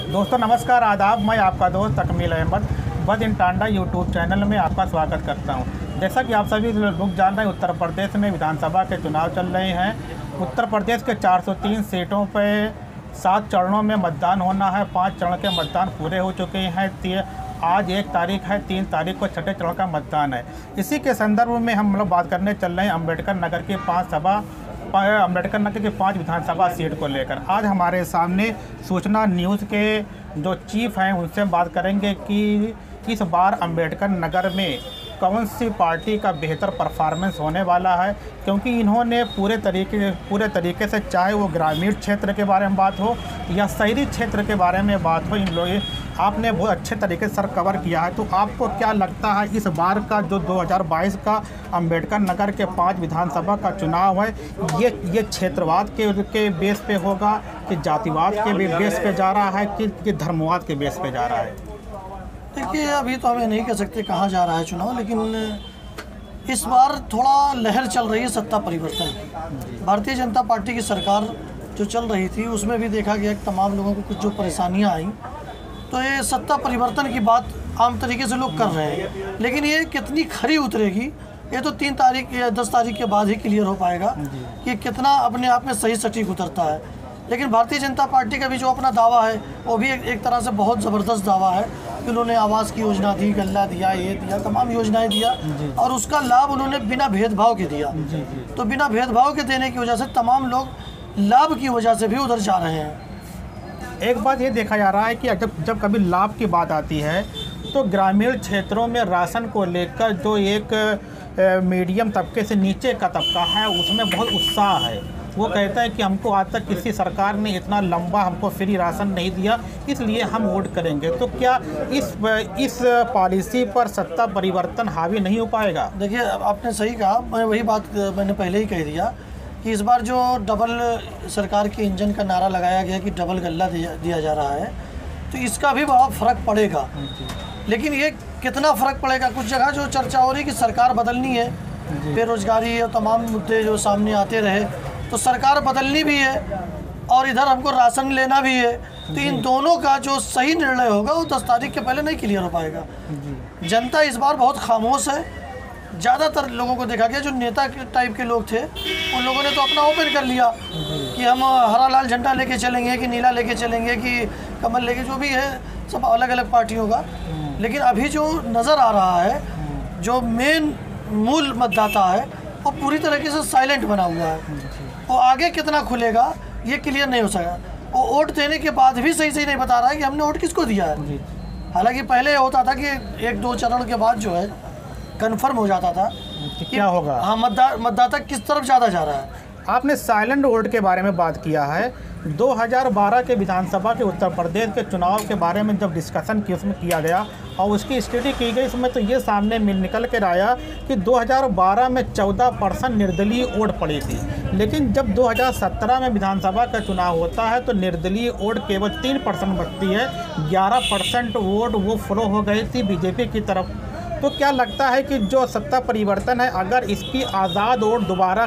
दोस्तों नमस्कार, आदाब। मैं आपका दोस्त तकमील अहमद बद इन टांडा यूट्यूब चैनल में आपका स्वागत करता हूं। जैसा कि आप सभी लोग जान रहे हैं, उत्तर प्रदेश में विधानसभा के चुनाव चल रहे हैं। उत्तर प्रदेश के 403 सीटों पर 7 चरणों में मतदान होना है। 5 चरण के मतदान पूरे हो चुके हैं। आज 1 तारीख है, 3 तारीख को छठे चरण का मतदान है। इसी के संदर्भ में हम लोग बात करने चल रहे हैं अम्बेडकर नगर की 5 विधानसभा सीट को लेकर। आज हमारे सामने सूचना न्यूज़ के जो चीफ हैं उनसे बात करेंगे कि इस बार अम्बेडकर नगर में कौन सी पार्टी का बेहतर परफॉर्मेंस होने वाला है, क्योंकि इन्होंने पूरे तरीके से, चाहे वो ग्रामीण क्षेत्र के बारे में बात हो या शहरी क्षेत्र के बारे में बात हो, इन लोग आपने बहुत अच्छे तरीके से सर कवर किया है। तो आपको क्या लगता है इस बार का जो 2022 का अम्बेडकर नगर के 5 विधानसभा का चुनाव है, ये क्षेत्रवाद के बेस पे होगा कि जातिवाद के बेस पे जा रहा है कि धर्मवाद के बेस पे जा रहा है? देखिए, अभी तो हमें नहीं कह सकते कहाँ जा रहा है चुनाव, लेकिन इस बार थोड़ा लहर चल रही है सत्ता परिवर्तन की। भारतीय जनता पार्टी की सरकार जो चल रही थी उसमें भी देखा गया कि तमाम लोगों को कुछ जो परेशानियाँ आई, तो ये सत्ता परिवर्तन की बात आम तरीके से लोग कर रहे हैं। लेकिन ये कितनी खरी उतरेगी, ये तो 3 तारीख या 10 तारीख के बाद ही क्लियर हो पाएगा कि कितना अपने आप में सही सटीक उतरता है। लेकिन भारतीय जनता पार्टी का भी जो अपना दावा है वो भी एक तरह से बहुत ज़बरदस्त दावा है कि उन्होंने आवास की योजना दी, गल्ला दिया, ये दिया, तमाम योजनाएं दिया और उसका लाभ उन्होंने बिना भेदभाव के दिया। तो बिना भेदभाव के देने की वजह से तमाम लोग लाभ की वजह से भी उधर जा रहे हैं। एक बात ये देखा जा रहा है कि जब कभी लाभ की बात आती है तो ग्रामीण क्षेत्रों में राशन को लेकर जो एक मीडियम तबके से नीचे का तबका है उसमें बहुत उत्साह है। वो कहता है कि हमको आज तक किसी सरकार ने इतना लंबा हमको फ्री राशन नहीं दिया, इसलिए हम वोट करेंगे। तो क्या इस पॉलिसी पर सत्ता परिवर्तन हावी नहीं हो पाएगा? देखिए, आपने सही कहा। मैं वही बात मैंने पहले ही कह दिया कि इस बार जो डबल सरकार के इंजन का नारा लगाया गया कि डबल गल्ला दिया जा रहा है, तो इसका भी बहुत फ़र्क पड़ेगा। लेकिन ये कितना फ़र्क पड़ेगा? कुछ जगह जो चर्चा हो रही है कि सरकार बदलनी है, बेरोजगारी और तमाम मुद्दे जो सामने आते रहे, तो सरकार बदलनी भी है और इधर हमको राशन लेना भी है। तो इन दोनों का जो सही निर्णय होगा वो 10 तारीख के पहले नहीं क्लियर हो पाएगा। जनता इस बार बहुत खामोश है। ज़्यादातर लोगों को देखा गया जो नेता टाइप के लोग थे उन लोगों ने तो अपना ओपन कर लिया कि हम हरा लाल झंडा लेके चलेंगे कि नीला लेके चलेंगे कि कमल लेके, जो भी है सब अलग अलग पार्टियों का। लेकिन अभी जो नज़र आ रहा है, जो मेन मूल मतदाता है वो पूरी तरीके से साइलेंट बना हुआ है। वो आगे कितना खुलेगा ये क्लियर नहीं हो सका। वो वोट देने के बाद भी सही नहीं बता रहा है कि हमने वोट किसको दिया है। हालांकि पहले होता था कि 1-2 चरण के बाद जो है कन्फर्म हो जाता था कि क्या होगा, हाँ मतदाता किस तरफ ज़्यादा जा रहा है। आपने साइलेंट वोट के बारे में बात किया है। 2012 के विधानसभा के उत्तर प्रदेश के चुनाव के बारे में जब डिस्कशन की उसमें किया गया और उसकी स्टडी की गई, इसमें तो ये सामने निकल कर आया कि 2012 में 14% निर्दलीय वोट पड़ी थी। लेकिन जब 2017 में विधानसभा का चुनाव होता है तो निर्दलीय वोट केवल 3% बचती है। 11% वोट वो फ्लो हो गई थी बीजेपी की तरफ। तो क्या लगता है कि जो सत्ता परिवर्तन है, अगर इसकी आज़ाद वोट दोबारा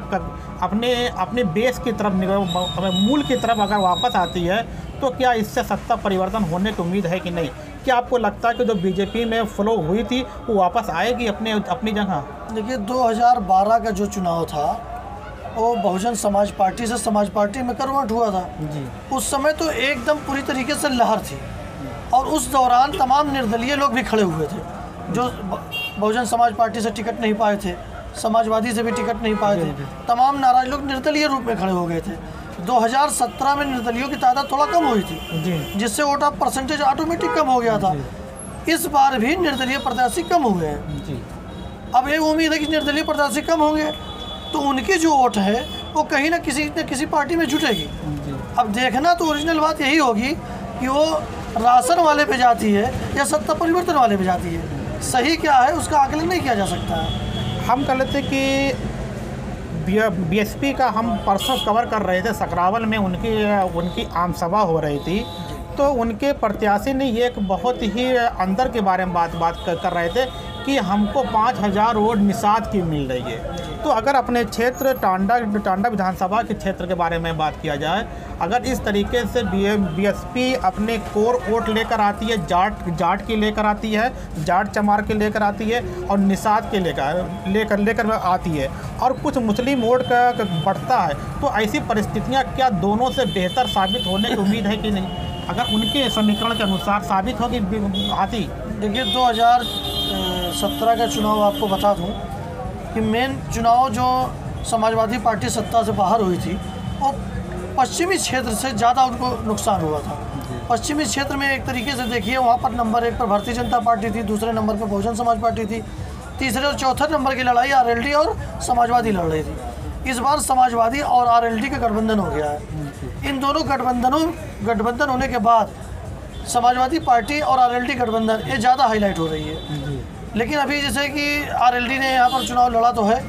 अपने बेस की तरफ, मूल की तरफ अगर वापस आती है, तो क्या इससे सत्ता परिवर्तन होने की उम्मीद है कि नहीं? क्या आपको लगता है कि जो बीजेपी में फ्लो हुई थी वो वापस आएगी अपनी जगह? देखिए, 2012 का जो चुनाव था वो बहुजन समाज पार्टी से समाज पार्टी में कन्वर्ट हुआ था जी। उस समय तो एकदम पूरी तरीके से लहर थी और उस दौरान तमाम निर्दलीय लोग भी खड़े हुए थे जो बहुजन समाज पार्टी से टिकट नहीं पाए थे, समाजवादी से भी टिकट नहीं पाए थे। तमाम नाराज लोग निर्दलीय रूप में खड़े हो गए थे। 2017 में निर्दलियों की तादाद थोड़ा कम हुई थी, जिससे वोट ऑफ परसेंटेज ऑटोमेटिक कम हो गया था। इस बार भी निर्दलीय प्रत्याशी कम हुए हैं। अब ये उम्मीद है कि निर्दलीय प्रत्याशी कम होंगे तो उनकी जो वोट है वो कहीं ना किसी पार्टी में जुटेगी। अब देखना तो ओरिजिनल बात यही होगी कि वो राशन वाले पे जाती है या सत्ता परिवर्तन वाले पे जाती है। सही क्या है उसका आकलन नहीं किया जा सकता है। हम कह लेते कि बीएसपी का हम परसों कवर कर रहे थे, सकरावल में उनकी आम सभा हो रही थी, तो उनके प्रत्याशी ने ये एक बहुत ही अंदर के बारे में बात कर रहे थे कि हमको 5000 वोट निषाद की मिल रही है। तो अगर अपने क्षेत्र टांडा विधानसभा के क्षेत्र के बारे में बात किया जाए, अगर इस तरीके से बीएसपी अपने कोर वोट लेकर आती है, जाट की लेकर आती है, जाट चमार के लेकर आती है और निषाद के लेकर आती है और कुछ मुस्लिम वोट का बढ़ता है, तो ऐसी परिस्थितियां क्या दोनों से बेहतर साबित होने की उम्मीद है कि नहीं? अगर उनके समीकरण के अनुसार साबित होगी आती। देखिए 2017 का चुनाव आपको बता दूं कि मेन चुनाव जो समाजवादी पार्टी सत्ता से बाहर हुई थी वो पश्चिमी क्षेत्र से ज़्यादा उनको नुकसान हुआ था। पश्चिमी क्षेत्र में एक तरीके से देखिए वहाँ पर नंबर 1 पर भारतीय जनता पार्टी थी, दूसरे नंबर पर बहुजन समाज पार्टी थी, तीसरे और चौथे नंबर की लड़ाई आरएलडी और समाजवादी लड़ रही थी। इस बार समाजवादी और आरएलडी का गठबंधन हो गया है। इन दोनों गठबंधन होने के बाद समाजवादी पार्टी और आरएलडी गठबंधन ये ज़्यादा हाईलाइट हो रही है। लेकिन अभी जैसे कि आरएलडी ने यहाँ पर चुनाव लड़ा तो है,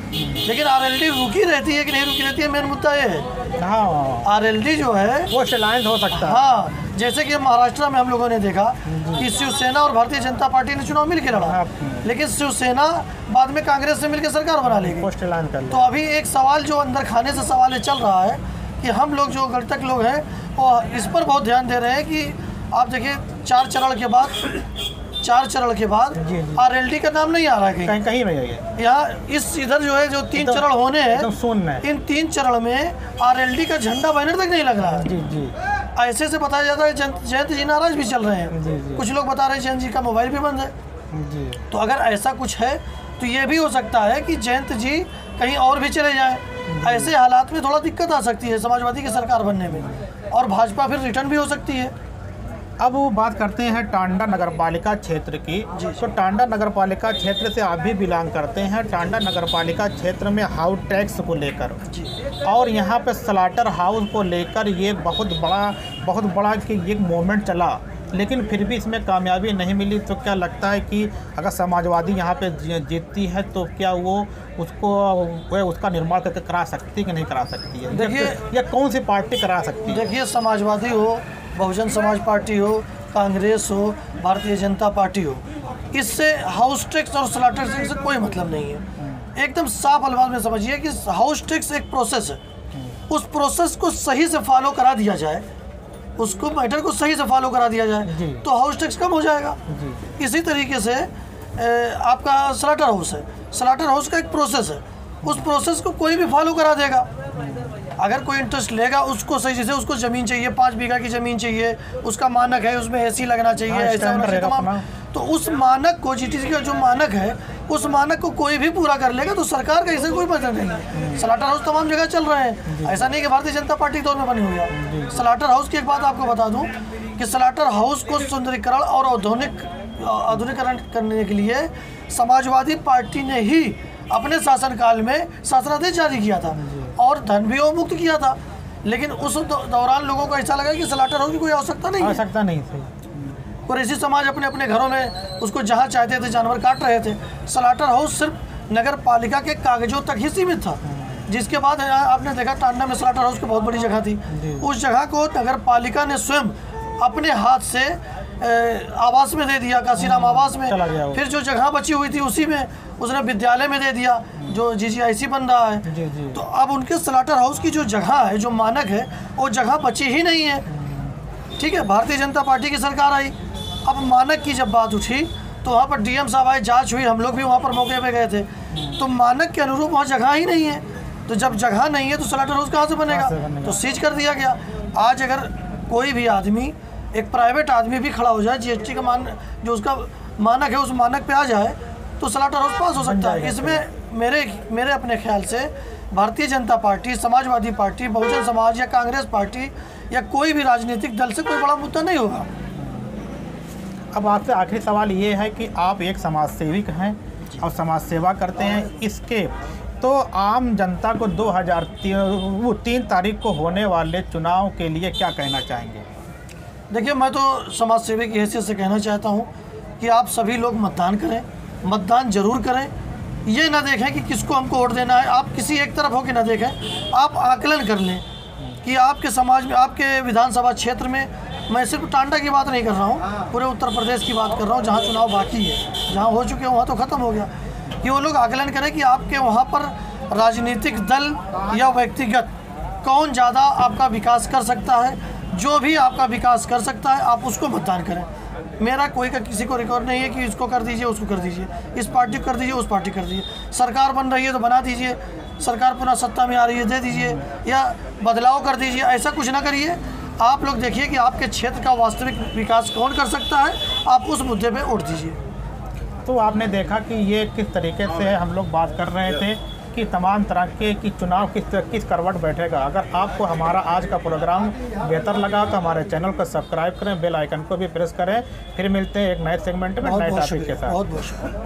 लेकिन आरएलडी रुकी रहती है कि नहीं रुकी रहती है, मेन मुद्दा ये है। हाँ, आरएलडी जो है वो अलायंस हो सकता है। हाँ, जैसे कि महाराष्ट्र में हम लोगों ने देखा कि शिवसेना और भारतीय जनता पार्टी ने चुनाव मिलकर लड़ा, लेकिन शिवसेना बाद में कांग्रेस से मिलकर सरकार बना लेगी। तो अभी एक सवाल जो अंदर खाने से सवाल चल रहा है कि हम लोग जो गणतंत्र लोग हैं वो इस पर बहुत ध्यान दे रहे हैं कि आप देखिए 4 चरण के बाद आरएलडी का नाम नहीं आ रहा है कहीं नहीं है। यहाँ इस इधर जो है जो 3 चरण होने हैं, इन 3 चरण में आरएलडी का झंडा बैनर तक नहीं लग रहा है। जी। ऐसे से बताया जाता है जयंत जी नाराज भी चल रहे हैं। जी। कुछ लोग बता रहे हैं जयंत जी का मोबाइल भी बंद है। जी। तो अगर ऐसा कुछ है तो ये भी हो सकता है कि जयंत जी कहीं और भी चले जाएं। ऐसे हालात में थोड़ा दिक्कत आ सकती है समाजवादी की सरकार बनने में, और भाजपा फिर रिटर्न भी हो सकती है। अब वो बात करते हैं टांडा नगरपालिका क्षेत्र की। तो टांडा नगरपालिका क्षेत्र से आप भी बिलोंग करते हैं। टांडा नगरपालिका क्षेत्र में हाउस टैक्स को लेकर और यहाँ पे स्लाटर हाउस को लेकर ये बहुत बड़ा कि एक मूवमेंट चला, लेकिन फिर भी इसमें कामयाबी नहीं मिली। तो क्या लगता है कि अगर समाजवादी यहाँ पे जीतती है तो क्या वो उसका निर्माण करके करा सकती कि नहीं करा सकती है? देखिए, या कौन सी पार्टी करा सकती है? देखिए, समाजवादी हो, बहुजन समाज पार्टी हो, कांग्रेस हो, भारतीय जनता पार्टी हो, इससे हाउस टैक्स और स्लाटर टैक्स से कोई मतलब नहीं है। एकदम साफ अल्फाज में समझिए कि हाउस टैक्स एक प्रोसेस है, उस प्रोसेस को सही से फॉलो करा दिया जाए, उसको मैटर को सही से फॉलो करा दिया जाए तो हाउस टैक्स कम हो जाएगा। इसी तरीके से आपका स्लाटर हाउस है, स्लाटर हाउस का एक प्रोसेस है, उस प्रोसेस को कोई भी फॉलो करा देगा। अगर कोई इंटरेस्ट लेगा उसको सही, जैसे उसको ज़मीन चाहिए, 5 बीघा की ज़मीन चाहिए, उसका मानक है, उसमें एसी लगना चाहिए, ऐसा होना चाहिए तमाम। तो उस मानक को, जीटीसी का जो मानक है, उस मानक को कोई भी पूरा कर लेगा तो सरकार का इससे कोई मतलब नहीं है। स्लाटर हाउस तमाम जगह चल रहे हैं, ऐसा नहीं कि भारतीय जनता पार्टी दौर में बनी हुई है। स्लाटर हाउस की एक बात आपको बता दूं कि स्लाटर हाउस को सुंदरीकरण और आधुनिकीकरण करने के लिए समाजवादी पार्टी ने ही अपने शासनकाल में शासनादेश जारी किया था और धन भी मुक्त किया था। लेकिन उस दौरान लोगों को ऐसा लगा कि स्लाटर हाउस की कोई आवश्यकता नहीं थी। और इसी समाज अपने अपने घरों में उसको जहाँ चाहते थे जानवर काट रहे थे। स्लाटर हाउस सिर्फ नगर पालिका के कागजों तक ही सीमित था, जिसके बाद आपने देखा टांडा में स्लाटर हाउस की बहुत बड़ी जगह थी, उस जगह को नगर पालिका ने स्वयं अपने हाथ से आवास में दे दिया, काशीराम आवास में। फिर जो जगह बची हुई थी उसी में उसने विद्यालय में दे दिया जो जीजीआईसी बन रहा है। तो अब उनके स्लाटर हाउस की जो जगह है, जो मानक है, वो जगह बची ही नहीं है। ठीक है, भारतीय जनता पार्टी की सरकार आई, अब मानक की जब बात उठी तो वहाँ पर डीएम साहब आए, जांच हुई, हम लोग भी वहाँ पर मौके पे गए थे, तो मानक के अनुरूप वहाँ जगह ही नहीं है। तो जब जगह नहीं है तो स्लाटर हाउस कहाँ से बनेगा? तो सीज कर दिया गया। आज अगर कोई भी आदमी, एक प्राइवेट आदमी भी खड़ा हो जाए, जीएसटी का जो उसका मानक है उस मानक पे आ जाए तो स्लाटर हाउस पास हो सकता है। इसमें मेरे अपने ख्याल से भारतीय जनता पार्टी, समाजवादी पार्टी, बहुजन समाज या कांग्रेस पार्टी या कोई भी राजनीतिक दल से कोई बड़ा मुद्दा नहीं होगा। अब आपसे आखिरी सवाल ये है कि आप एक समाज सेविक हैं और समाज सेवा करते हैं, इसके तो आम जनता को 2003 तारीख को होने वाले चुनाव के लिए क्या कहना चाहेंगे? देखिए, मैं तो समाज सेवी की हैसियत से कहना चाहता हूँ कि आप सभी लोग मतदान करें, मतदान जरूर करें। ये ना देखें कि किसको हमको वोट देना है, आप किसी एक तरफ हो के ना देखें, आप आकलन कर लें कि आपके समाज में, आपके विधानसभा क्षेत्र में मैं सिर्फ टांडा की बात नहीं कर रहा हूँ, पूरे उत्तर प्रदेश की बात कर रहा हूँ जहाँ चुनाव बाकी है। जहाँ हो चुके हैं वहाँ तो ख़त्म हो गया। कि वो लोग आकलन करें कि आपके वहाँ पर राजनीतिक दल या व्यक्तिगत कौन ज़्यादा आपका विकास कर सकता है। जो भी आपका विकास कर सकता है आप उसको मतदान करें। मेरा कोई का किसी को रिकॉर्ड नहीं है कि इसको कर दीजिए, उसको कर दीजिए, इस पार्टी को कर दीजिए, उस पार्टी कर दीजिए। सरकार बन रही है तो बना दीजिए, सरकार पुनः सत्ता में आ रही है दे दीजिए, या बदलाव कर दीजिए। ऐसा कुछ ना करिए। आप लोग देखिए कि आपके क्षेत्र का वास्तविक विकास कौन कर सकता है, आप उस मुद्दे पे वोट दीजिए। तो आपने देखा कि ये किस तरीके से हम लोग बात कर रहे थे कि तमाम तरह के चुनाव किस करवट बैठेगा। अगर आपको हमारा आज का प्रोग्राम बेहतर लगा तो हमारे चैनल को सब्सक्राइब करें, बेल आइकन को भी प्रेस करें। फिर मिलते हैं एक नए सेगमेंट में नए टॉपिक के साथ। बहुत बहुत शुक्रिया।